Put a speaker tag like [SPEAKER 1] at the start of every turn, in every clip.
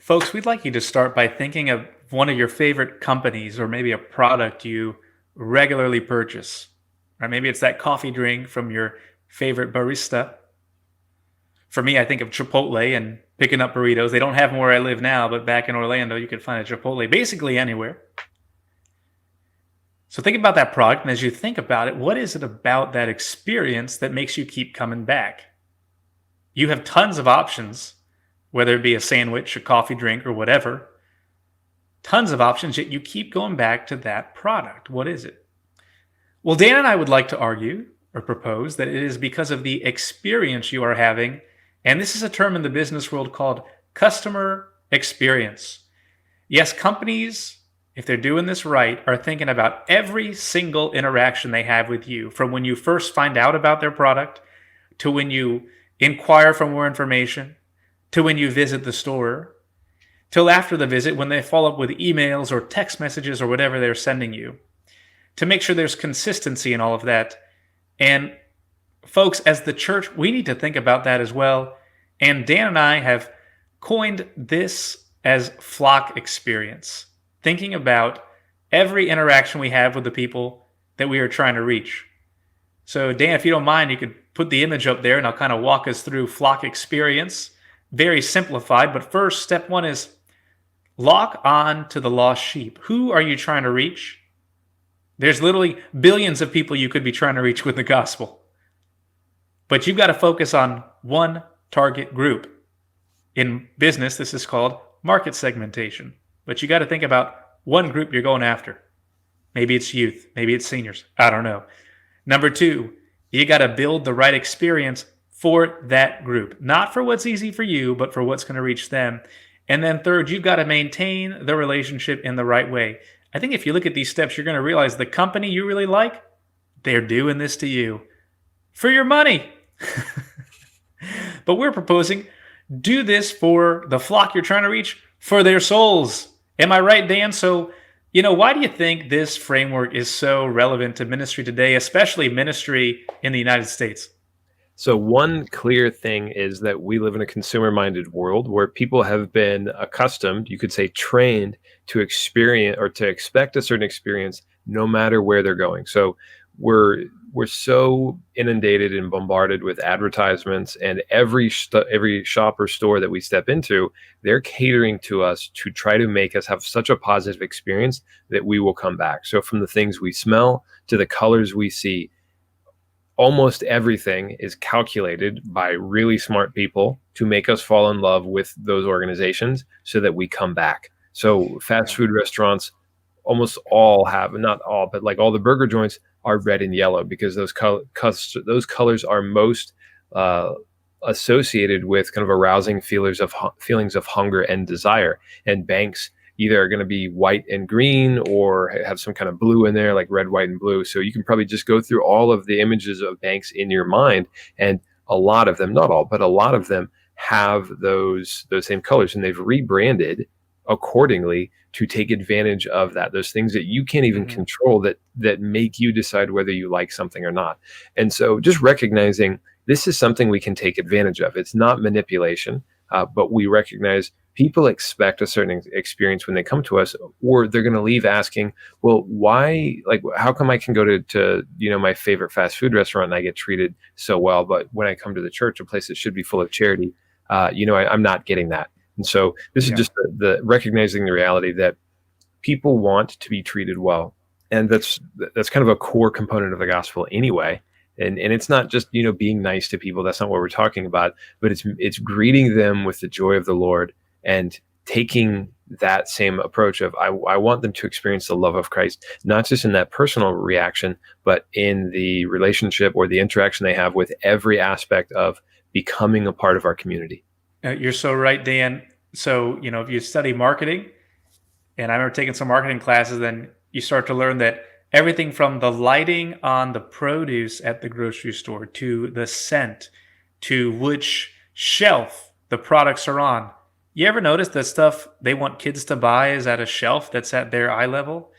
[SPEAKER 1] Folks, we'd like you to start by thinking of one of your favorite companies or maybe a product you regularly purchase. Or maybe it's that coffee drink from your favorite barista. For me, I think of Chipotle and picking up burritos. They don't have them where I live now, but back in Orlando, you could find a Chipotle basically anywhere. So think about that product, and as you think about it, what is it about that experience that makes you keep coming back? You have tons of options, whether it be a sandwich, a coffee drink, or whatever. Tons of options, yet you keep going back to that product. What is it? Well, Dan and I would like to argue or propose that it is because of the experience you are having. And this is a term in the business world called customer experience. Yes, companies, if they're doing this right, are thinking about every single interaction they have with you, from when you first find out about their product to when you inquire for more information to when you visit the store till after the visit when they follow up with emails or text messages or whatever they're sending you, to make sure there's consistency in all of that. And folks, as the church, we need to think about that as well. And Dan and I have coined this as flock experience, thinking about every interaction we have with the people that we are trying to reach. So Dan, if you don't mind, you could put the image up there and I'll kind of walk us through flock experience. Very simplified, but first, step one is lock on to the lost sheep. Who are you trying to reach? There's literally billions of people you could be trying to reach with the gospel. But you've got to focus on one target group. In business, this is called market segmentation. But you got to think about one group you're going after. Maybe it's youth, maybe it's seniors. I don't know. Number two, you got to build the right experience for that group. Not for what's easy for you, but for what's going to reach them. And then third, you've got to maintain the relationship in the right way. I think if you look at these steps, you're going to realize the company you really like, they're doing this to you for your money. But we're proposing do this for the flock you're trying to reach, for their souls. Am I right, Dan? So, why do you think this framework is so relevant to ministry today, especially ministry in the United States?
[SPEAKER 2] So one clear thing is that we live in a consumer-minded world where people have been accustomed, you could say trained, to experience or to expect a certain experience no matter where they're going. So we're so inundated and bombarded with advertisements, and every shop or store that we step into, they're catering to us to try to make us have such a positive experience that we will come back. So from the things we smell to the colors we see, almost everything is calculated by really smart people to make us fall in love with those organizations so that we come back. So fast food restaurants, almost all have, not all, but like all the burger joints are red and yellow because those colors are most associated with kind of arousing feelings of hunger and desire. And banks either are going to be white and green or have some kind of blue in there, like red, white, and blue. So you can probably just go through all of the images of banks in your mind, and a lot of them, not all, but a lot of them have those same colors, and they've rebranded accordingly to take advantage of that. Those things that you can't even control that make you decide whether you like something or not. And so just recognizing this is something we can take advantage of. It's not manipulation, but we recognize people expect a certain experience when they come to us, or they're going to leave asking, well, why, like, how come I can go to my favorite fast food restaurant and I get treated so well, but when I come to the church, a place that should be full of charity, I'm not getting that. And so this is just the recognizing the reality that people want to be treated well. And that's kind of a core component of the gospel anyway. And it's not just, being nice to people. That's not what we're talking about, but it's greeting them with the joy of the Lord and taking that same approach of I want them to experience the love of Christ, not just in that personal reaction, but in the relationship or the interaction they have with every aspect of becoming a part of our community.
[SPEAKER 1] You're so right, Dan. So, if you study marketing, and I remember taking some marketing classes, then you start to learn that everything from the lighting on the produce at the grocery store to the scent to which shelf the products are on. You ever notice that stuff they want kids to buy is at a shelf that's at their eye level?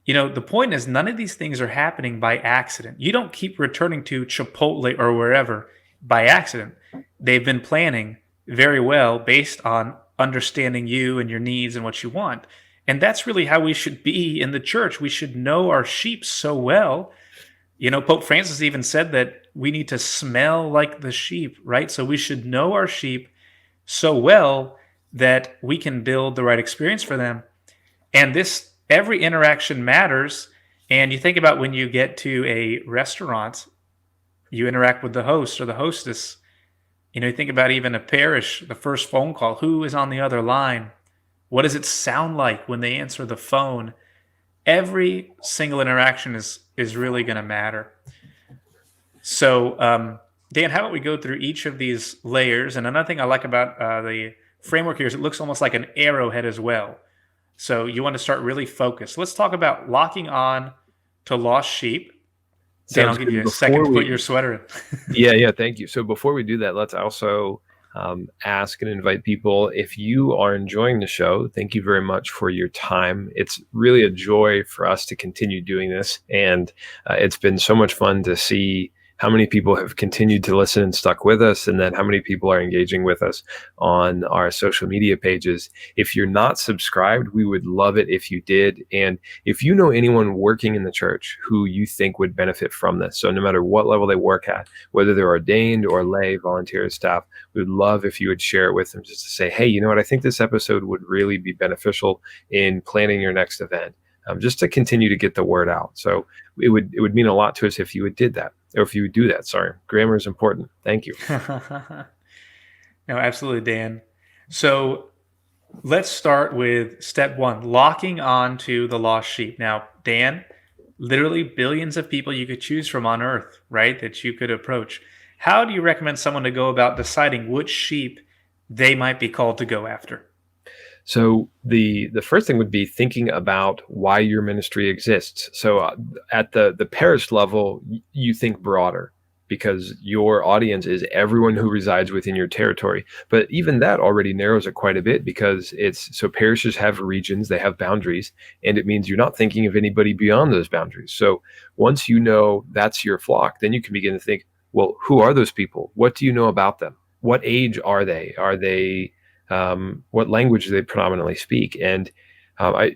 [SPEAKER 1] The point is none of these things are happening by accident. You don't keep returning to Chipotle or wherever by accident. They've been planning very well based on understanding you and your needs and what you want. And that's really how we should be in the church. We should know our sheep so well. Pope Francis even said that we need to smell like the sheep, right? So we should know our sheep so well that we can build the right experience for them. And this, every interaction matters. And you think about when you get to a restaurant, you interact with the host or the hostess. You think about even a parish, the first phone call, who is on the other line? What does it sound like when they answer the phone? Every single interaction is really going to matter. So, Dan, how about we go through each of these layers? And another thing I like about the framework here is it looks almost like an arrowhead as well. So you want to start really focused. Let's talk about locking on to lost sheep. Dan, I'll
[SPEAKER 2] Sounds
[SPEAKER 1] give
[SPEAKER 2] good.
[SPEAKER 1] you a second to put your sweater in.
[SPEAKER 2] Yeah, thank you. So before we do that, let's also ask and invite people, if you are enjoying the show, thank you very much for your time. It's really a joy for us to continue doing this. And it's been so much fun to see how many people have continued to listen and stuck with us, and then how many people are engaging with us on our social media pages. If you're not subscribed, we would love it if you did. And if you know anyone working in the church who you think would benefit from this, so no matter what level they work at, whether they're ordained or lay, volunteer staff, we would love if you would share it with them, just to say, hey, you know what, I think this episode would really be beneficial in planning your next event. Just to continue to get the word out. So it would mean a lot to us if you did that, or if you would do that. Sorry, grammar is important. Thank you.
[SPEAKER 1] No, absolutely, Dan. So let's start with step one, locking on to the lost sheep. Now, Dan, literally billions of people you could choose from on earth, right, that you could approach. How do you recommend someone to go about deciding which sheep they might be called to go after?
[SPEAKER 2] So the first thing would be thinking about why your ministry exists. So at the parish level, you think broader, because your audience is everyone who resides within your territory. But even that already narrows it quite a bit, because so parishes have regions, they have boundaries, and it means you're not thinking of anybody beyond those boundaries. So once you know that's your flock, then you can begin to think, well, who are those people? What do you know about them? What age are they? What language do they predominantly speak? And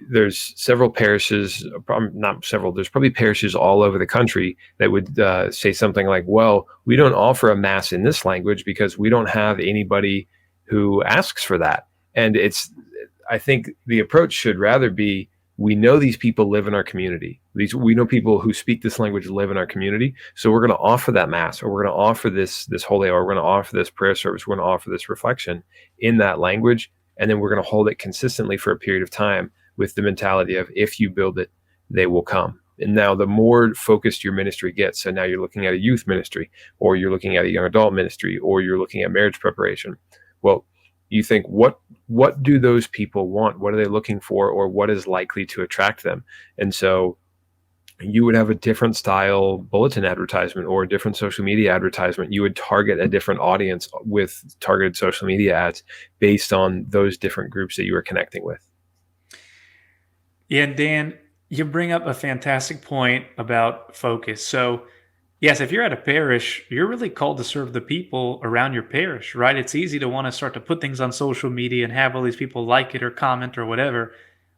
[SPEAKER 2] there's several parishes, not several, there's probably parishes all over the country that would say something like, well, we don't offer a mass in this language because we don't have anybody who asks for that. And I think the approach should rather be, we know these people live in our community. We know people who speak this language live in our community. So we're going to offer that mass, or we're going to offer this holy hour, we're going to offer this prayer service, we're going to offer this reflection in that language. And then we're going to hold it consistently for a period of time, with the mentality of, if you build it, they will come. And now the more focused your ministry gets, so now you're looking at a youth ministry, or you're looking at a young adult ministry, or you're looking at marriage preparation. Well, you think, what do those people want? What are they looking for? Or what is likely to attract them? And so you would have a different style bulletin advertisement or a different social media advertisement. You would target a different audience with targeted social media ads based on those different groups that you are connecting with.
[SPEAKER 1] Yeah, and Dan, you bring up a fantastic point about focus. So yes, if you're at a parish, you're really called to serve the people around your parish, right? It's easy to want to start to put things on social media and have all these people like it or comment or whatever.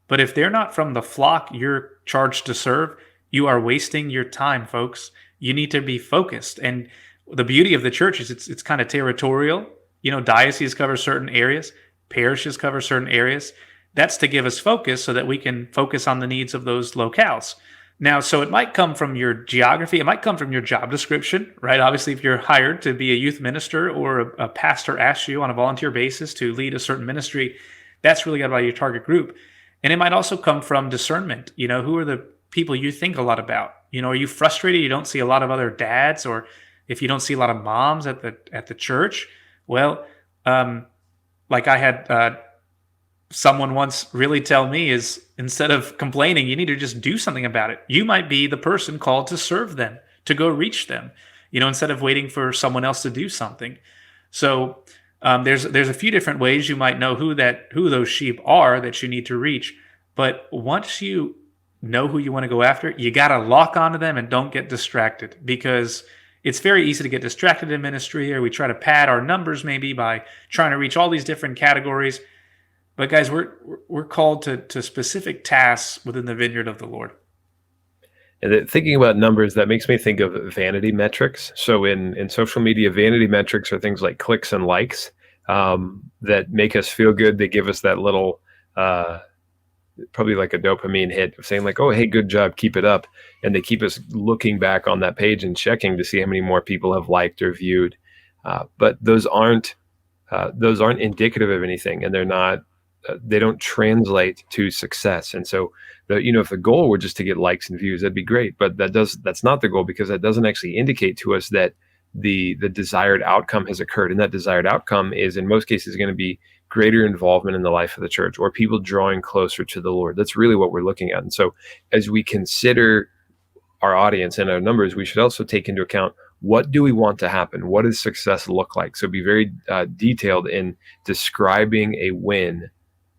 [SPEAKER 1] But if they're not from the flock you're charged to serve, you are wasting your time, folks. You need to be focused. And the beauty of the church is it's kind of territorial. Dioceses cover certain areas, parishes cover certain areas. That's to give us focus so that we can focus on the needs of those locales. Now, so it might come from your geography. It might come from your job description, right? Obviously, if you're hired to be a youth minister, or a pastor asks you on a volunteer basis to lead a certain ministry, that's really about your target group. And it might also come from discernment. Who are the people you think a lot about? Are you frustrated you don't see a lot of other dads, or if you don't see a lot of moms at the church? Well, like I had someone once really tell me, is instead of complaining, you need to just do something about it. You might be the person called to serve them, to go reach them, instead of waiting for someone else to do something. So there's a few different ways you might know who those sheep are that you need to reach. But once you know who you want to go after, you got to lock onto them and don't get distracted, because it's very easy to get distracted in ministry, or we try to pad our numbers maybe by trying to reach all these different categories. But guys, we're called to specific tasks within the vineyard of the Lord.
[SPEAKER 2] And thinking about numbers, that makes me think of vanity metrics. So in social media, vanity metrics are things like clicks and likes that make us feel good. They give us that little, probably like a dopamine hit of saying like, oh, hey, good job, keep it up. And they keep us looking back on that page and checking to see how many more people have liked or viewed. But those aren't indicative of anything, and they're not. They don't translate to success. And so, if the goal were just to get likes and views, that'd be great. But that's not the goal, because that doesn't actually indicate to us that the desired outcome has occurred. And that desired outcome is, in most cases, going to be greater involvement in the life of the church, or people drawing closer to the Lord. That's really what we're looking at. And so, as we consider our audience and our numbers, we should also take into account, what do we want to happen? What does success look like? So be very detailed in describing a win,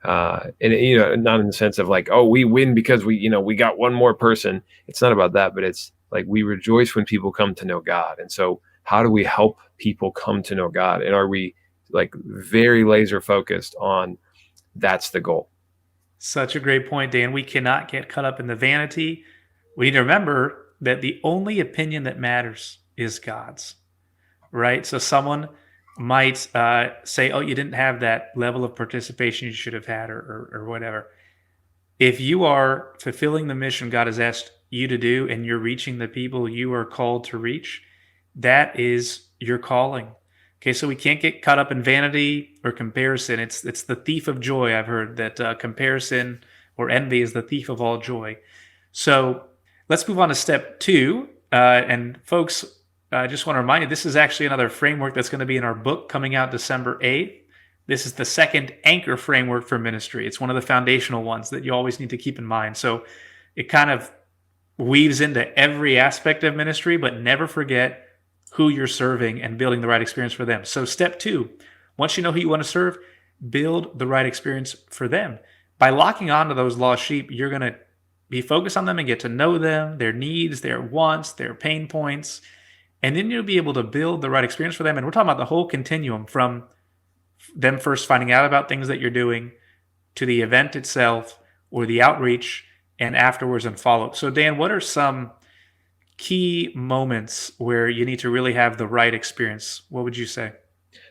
[SPEAKER 2] and not in the sense of like, oh, we win because we got one more person. It's not about that, but it's like, we rejoice when people come to know God. And so, how do we help people come to know God? And are we like very laser focused on that's the goal?
[SPEAKER 1] Such a great point, Dan. We cannot get caught up in the vanity. We need to remember that the only opinion that matters is God's, right? So someone might say, oh, you didn't have that level of participation you should have had, or whatever. If you are fulfilling the mission God has asked you to do, and you're reaching the people you are called to reach, that is your calling. Okay, so we can't get caught up in vanity or comparison. It's the thief of joy. I've heard that comparison or envy is the thief of all joy. So let's move on to step two. And folks, I just want to remind you, this is actually another framework that's going to be in our book coming out December 8th. This is the second anchor framework for ministry. It's one of the foundational ones that you always need to keep in mind. So it kind of weaves into every aspect of ministry, but never forget who you're serving and building the right experience for them. So step two, once you know who you want to serve, build the right experience for them. By locking onto those lost sheep, you're going to be focused on them and get to know them, their needs, their wants, their pain points, and then you'll be able to build the right experience for them. And we're talking about the whole continuum, from them first finding out about things that you're doing, to the event itself or the outreach, and afterwards and follow-up. So Dan, what are some key moments where you need to really have the right experience? What would you say?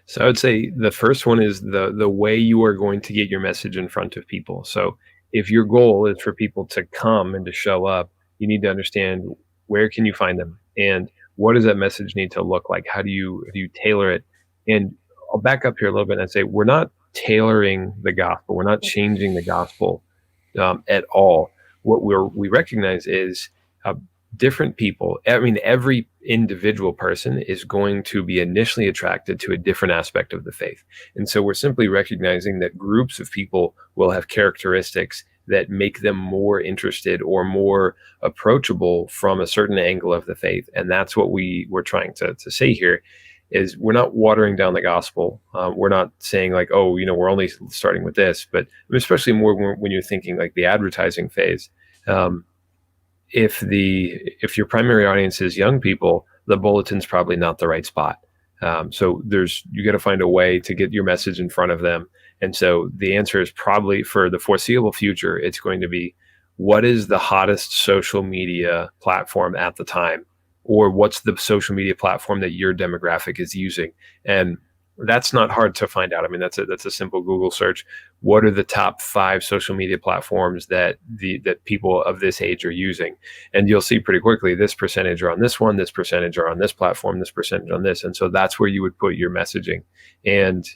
[SPEAKER 2] So I would say the first one is the way you are going to get your message in front of people. So if your goal is for people to come and to show up, you need to understand, where can you find them, and what does that message need to look like? How do you tailor it? And I'll back up here a little bit and say, we're not tailoring the gospel. We're not changing the gospel at all. What we recognize is different people. I mean, every individual person is going to be initially attracted to a different aspect of the faith. And so we're simply recognizing that groups of people will have characteristics that make them more interested or more approachable from a certain angle of the faith. And that's what we're trying to say here, is we're not watering down the gospel. We're not saying like, oh, we're only starting with this, but especially more when you're thinking like the advertising phase. If your primary audience is young people, the bulletin's probably not the right spot. So you got to find a way to get your message in front of them. And so the answer is probably, for the foreseeable future, it's going to be, what is the hottest social media platform at the time? Or what's the social media platform that your demographic is using? And that's not hard to find out. I mean, that's a simple Google search. What are the top 5 social media platforms that people of this age are using? And you'll see pretty quickly, this percentage are on this one, this percentage are on this platform, this percentage on this. And so that's where you would put your messaging. And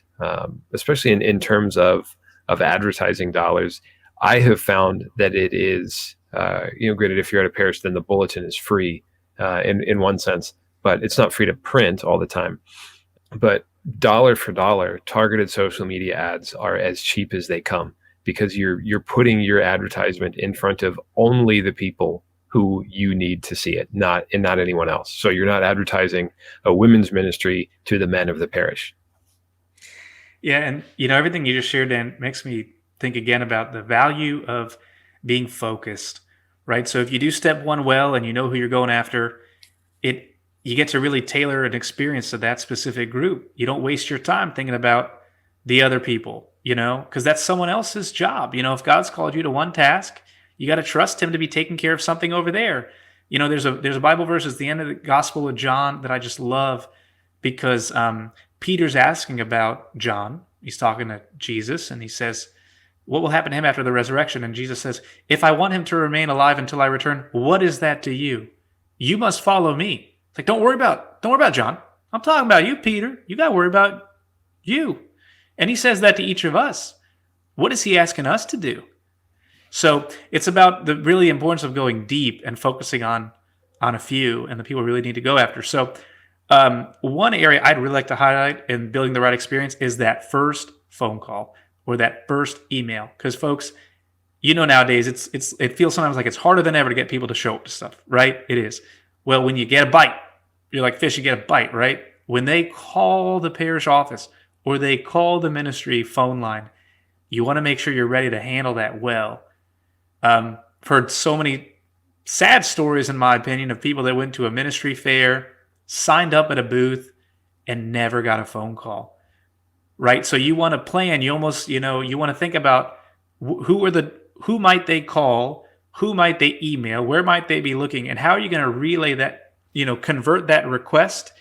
[SPEAKER 2] especially in terms of advertising dollars, I have found that it is, granted, if you're at a parish, then the bulletin is free in one sense, but it's not free to print all the time. But dollar for dollar, targeted social media ads are as cheap as they come, because you're putting your advertisement in front of only the people who you need to see it, not anyone else. So you're not advertising a women's ministry to the men of the parish.
[SPEAKER 1] Yeah, and everything you just shared, Dan, makes me think again about the value of being focused, right? So if you do step one well and you know who you're going after, you get to really tailor an experience to that specific group. You don't waste your time thinking about the other people, because that's someone else's job. If God's called you to one task, you got to trust him to be taking care of something over there. There's a Bible verse at the end of the Gospel of John that I just love because Peter's asking about John. He's talking to Jesus and he says, what will happen to him after the resurrection? And Jesus says, if I want him to remain alive until I return, what is that to you? You must follow me. It's like, don't worry about John. I'm talking about you, Peter. You got to worry about you. And he says that to each of us. What is he asking us to do? So it's about the really importance of going deep and focusing on a few and the people we really need to go after. So one area I'd really like to highlight in building the right experience is that first phone call or that first email. Because folks, nowadays it feels sometimes like it's harder than ever to get people to show up to stuff, right? It is. Well, when you get a bite, you're like fish, you get a bite, right? When they call the parish office or they call the ministry phone line, you want to make sure you're ready to handle that well. I've heard so many sad stories, in my opinion, of people that went to a ministry fair, signed up at a booth, and never got a phone call, right? So you want to plan. You almost, you want to think about who might they call, who might they email, where might they be looking, and how are you going to relay that, convert that request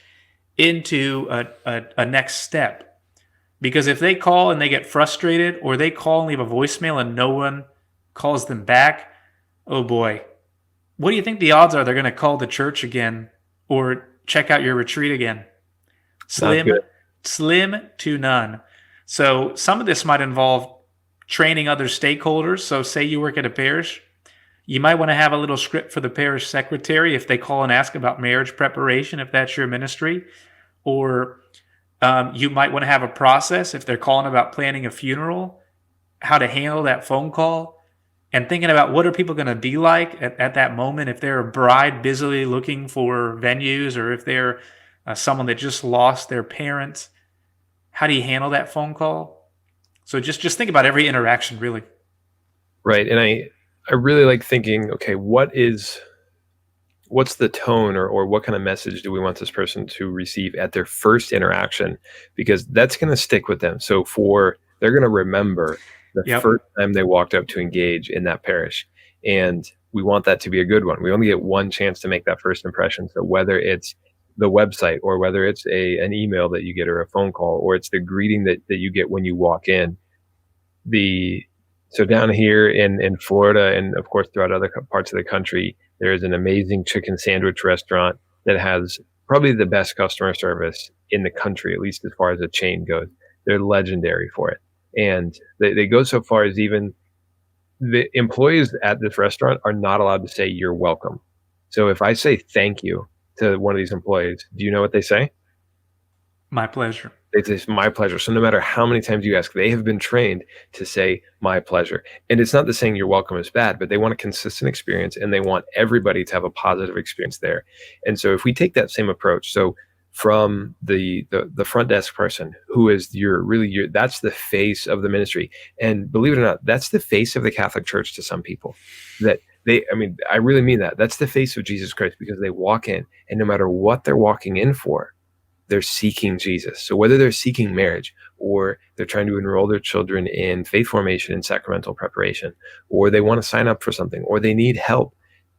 [SPEAKER 1] into a next step. Because if they call and they get frustrated, or they call and leave a voicemail and no one calls them back, oh boy, what do you think the odds are they're going to call the church again or check out your retreat again? Slim to none. So some of this might involve training other stakeholders. So say you work at a parish, you might want to have a little script for the parish secretary if they call and ask about marriage preparation, if that's your ministry. Or you might want to have a process if they're calling about planning a funeral, how to handle that phone call, and thinking about what are people going to be like at that moment. If they're a bride busily looking for venues, or if they're someone that just lost their parents, how do you handle that phone call? So just think about every interaction, really.
[SPEAKER 2] Right. And I really like thinking, okay, what's the tone or what kind of message do we want this person to receive at their first interaction? Because that's going to stick with them. So they're going to remember the first time they walked up to engage in that parish. And we want that to be a good one. We only get one chance to make that first impression. So whether it's the website, or whether it's an email that you get, or a phone call, or it's the greeting that you get when you walk in. So down here in Florida, and of course throughout other parts of the country, there is an amazing chicken sandwich restaurant that has probably the best customer service in the country, at least as far as a chain goes. They're legendary for it. And they go so far as even the employees at this restaurant are not allowed to say you're welcome. So if I say thank you to one of these employees, do you know what they say?
[SPEAKER 1] My pleasure.
[SPEAKER 2] They say my pleasure. So no matter how many times you ask, they have been trained to say my pleasure. And it's not that saying you're welcome is bad, but they want a consistent experience, and they want everybody to have a positive experience there. And so if we take that same approach, so from the front desk person, who is that's the face of the ministry. And believe it or not, that's the face of the Catholic Church to some people. I really mean that. That's the face of Jesus Christ, because they walk in, and no matter what they're walking in for, they're seeking Jesus. So whether they're seeking marriage, or they're trying to enroll their children in faith formation and sacramental preparation, or they want to sign up for something, or they need help,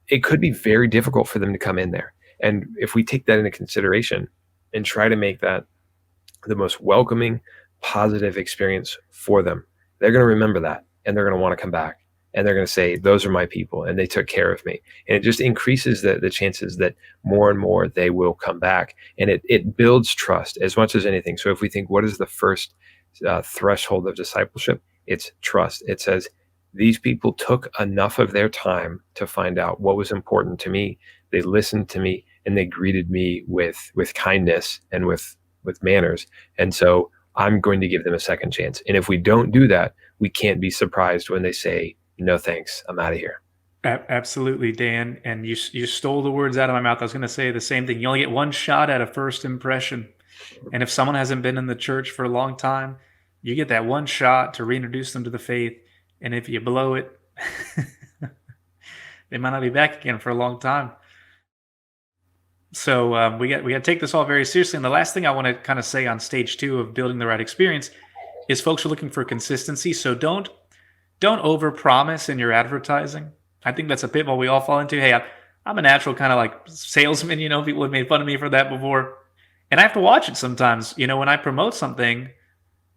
[SPEAKER 2] it could be very difficult for them to come in there. And if we take that into consideration and try to make that the most welcoming, positive experience for them, they're going to remember that, and they're going to want to come back, and they're going to say, those are my people, and they took care of me. And it just increases the chances that more and more they will come back. And it builds trust as much as anything. So if we think, what is the first threshold of discipleship? It's trust. It says, these people took enough of their time to find out what was important to me. They listened to me, and they greeted me with kindness and with manners. And so I'm going to give them a second chance. And if we don't do that, we can't be surprised when they say, no thanks, I'm out of here.
[SPEAKER 1] Absolutely, Dan. And you stole the words out of my mouth. I was going to say the same thing. You only get one shot at a first impression. And if someone hasn't been in the church for a long time, you get that one shot to reintroduce them to the faith. And if you blow it, they might not be back again for a long time. So we got to take this all very seriously. And the last thing I want to kind of say on stage 2 of building the right experience is folks are looking for consistency. So don't overpromise in your advertising. I think that's a pitfall we all fall into. Hey, I'm a natural kind of like salesman. People have made fun of me for that before, and I have to watch it sometimes. When I promote something,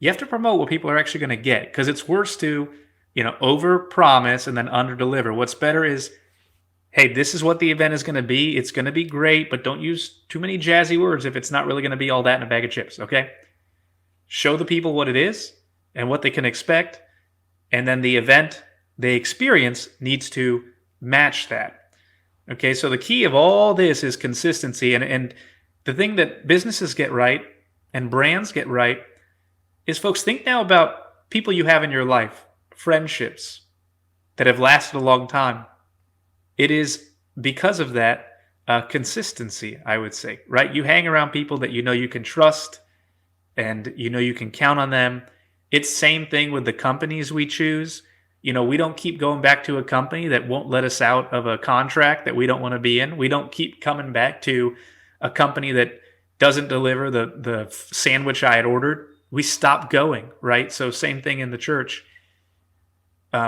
[SPEAKER 1] you have to promote what people are actually going to get, because it's worse to over promise and then under deliver. What's better is, hey, this is what the event is going to be. It's going to be great, but don't use too many jazzy words if it's not really going to be all that in a bag of chips. Okay, show the people what it is and what they can expect, and then the event they experience needs to match that. Okay, so the key of all this is consistency, and the thing that businesses get right and brands get right is, folks, think now about people you have in your life, friendships that have lasted a long time. It is because of that consistency, I would say, right? You hang around people that you can trust and you can count on them. It's same thing with the companies we choose. We don't keep going back to a company that won't let us out of a contract that we don't want to be in. We don't keep coming back to a company that doesn't deliver the sandwich I had ordered. We stop going, right? So same thing in the church.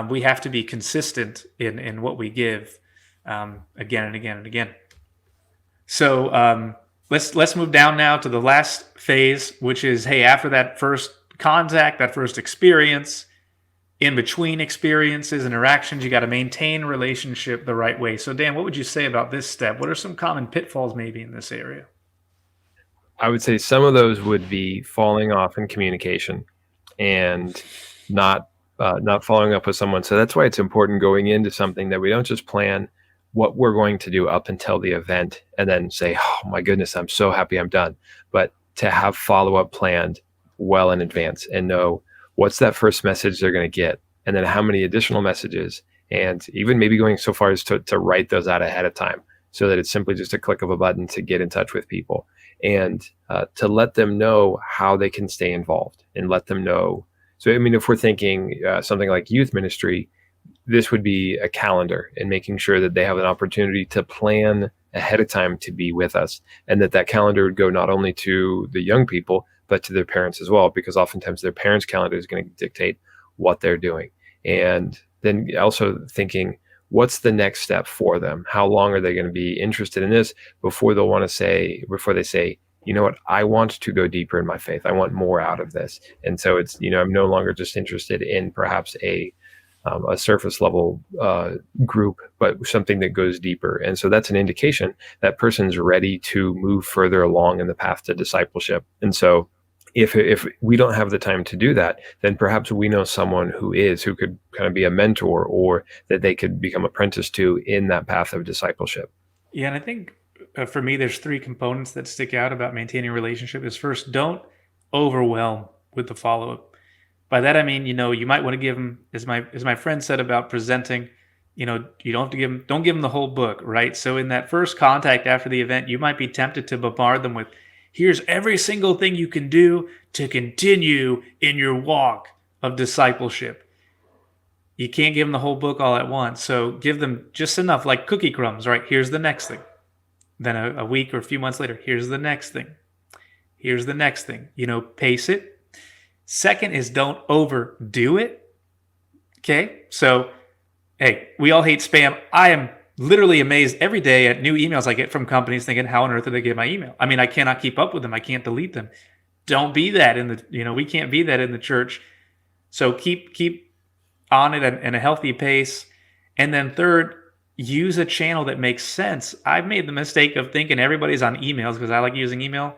[SPEAKER 1] We have to be consistent in what we give, again and again and again. So let's move down now to the last phase, which is, hey, after that first contact, that first experience, in between experiences, interactions, you got to maintain a relationship the right way. So Dan, what would you say about this step? What are some common pitfalls maybe in this area?
[SPEAKER 2] I would say some of those would be falling off in communication and not following up with someone. So that's why it's important going into something that we don't just plan what we're going to do up until the event and then say, oh my goodness, I'm so happy I'm done. But to have follow-up planned well in advance and know what's that first message they're going to get, and then how many additional messages, and even maybe going so far as to write those out ahead of time so that it's simply just a click of a button to get in touch with people, and to let them know how they can stay involved and let them know. So, I mean, if we're thinking something like youth ministry, this would be a calendar and making sure that they have an opportunity to plan ahead of time to be with us, and that calendar would go not only to the young people, but to their parents as well, because oftentimes their parents' calendar is going to dictate what they're doing. And then also thinking, what's the next step for them? How long are they going to be interested in this before they say, you know what, I want to go deeper in my faith. I want more out of this. And so it's, I'm no longer just interested in perhaps a surface level group, but something that goes deeper. And so that's an indication that person's ready to move further along in the path to discipleship. And so if we don't have the time to do that, then perhaps we know someone who could kind of be a mentor, or that they could become apprentice to in that path of discipleship.
[SPEAKER 1] Yeah, and I think for me, there's three components that stick out about maintaining a relationship. Is first, don't overwhelm with the follow-up. By that I mean, you might want to give them, as my friend said about presenting, you don't have to don't give them the whole book, right? So in that first contact after the event, you might be tempted to bombard them with, here's every single thing you can do to continue in your walk of discipleship. You can't give them the whole book all at once. So give them just enough, like cookie crumbs, right? Here's the next thing. Then a week or a few months later, here's the next thing. Here's the next thing. Pace it. Second is don't overdo it. Okay? So, hey, we all hate spam. I am literally amazed every day at new emails I get from companies thinking, how on earth did they get my email? I mean, I cannot keep up with them. I can't delete them. Don't be that we can't be that in the church. So keep on it in a healthy pace. And then third, use a channel that makes sense. I've made the mistake of thinking everybody's on emails because I like using email.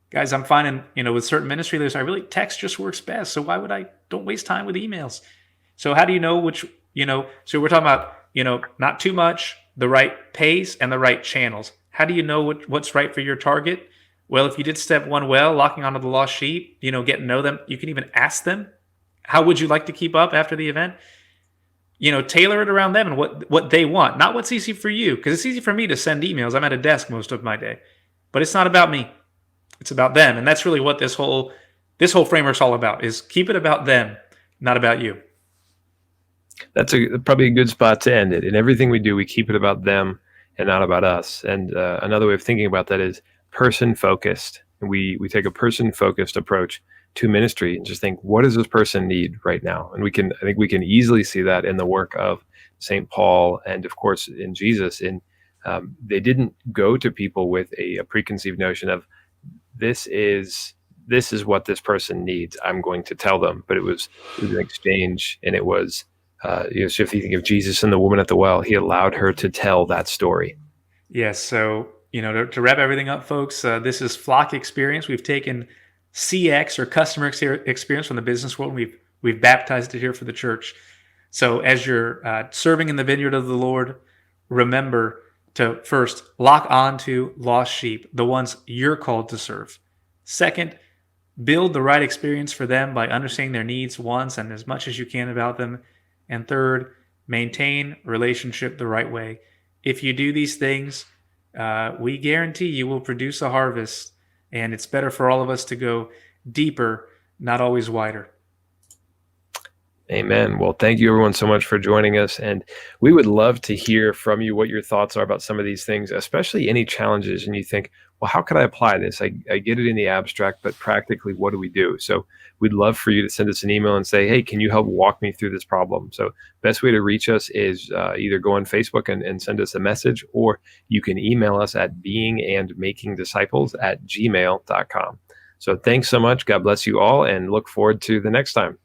[SPEAKER 1] Guys, I'm finding, with certain ministry leaders, text just works best. So why don't waste time with emails. So how do you know which, so we're talking about, not too much, the right pace and the right channels. How do you know what's right for your target? Well, if you did step one well, locking onto the lost sheep, get to know them, you can even ask them, how would you like to keep up after the event? Tailor it around them and what they want, not what's easy for you, because it's easy for me to send emails. I'm at a desk most of my day, but it's not about me. It's about them. And that's really what this whole framework's all about, is keep it about them, not about you.
[SPEAKER 2] That's probably a good spot to end it. In everything we do, we keep it about them and not about us. And another way of thinking about that is person-focused. We take a person-focused approach to ministry and just think, what does this person need right now? And I think we can easily see that in the work of St. Paul and, of course, in Jesus. They didn't go to people with a preconceived notion of this is what this person needs. I'm going to tell them, but it was an exchange, and it was so if you think of Jesus and the woman at the well, he allowed her to tell that story.
[SPEAKER 1] Yes. So, to wrap everything up, folks, this is Flock Experience. We've taken CX or customer experience from the business world, and we've baptized it here for the church. So, as you're serving in the vineyard of the Lord, remember to first lock on to lost sheep, the ones you're called to serve. Second, build the right experience for them by understanding their needs once and as much as you can about them. And third, maintain relationship the right way. If you do these things, we guarantee you will produce a harvest, and it's better for all of us to go deeper, not always wider.
[SPEAKER 2] Amen. Well, thank you everyone so much for joining us. And we would love to hear from you what your thoughts are about some of these things, especially any challenges. And you think, well, how could I apply this? I get it in the abstract, but practically, what do we do? So we'd love for you to send us an email and say, hey, can you help walk me through this problem? So best way to reach us is either go on Facebook and send us a message, or you can email us at beingandmakingdisciples@gmail.com. So thanks so much. God bless you all, and look forward to the next time.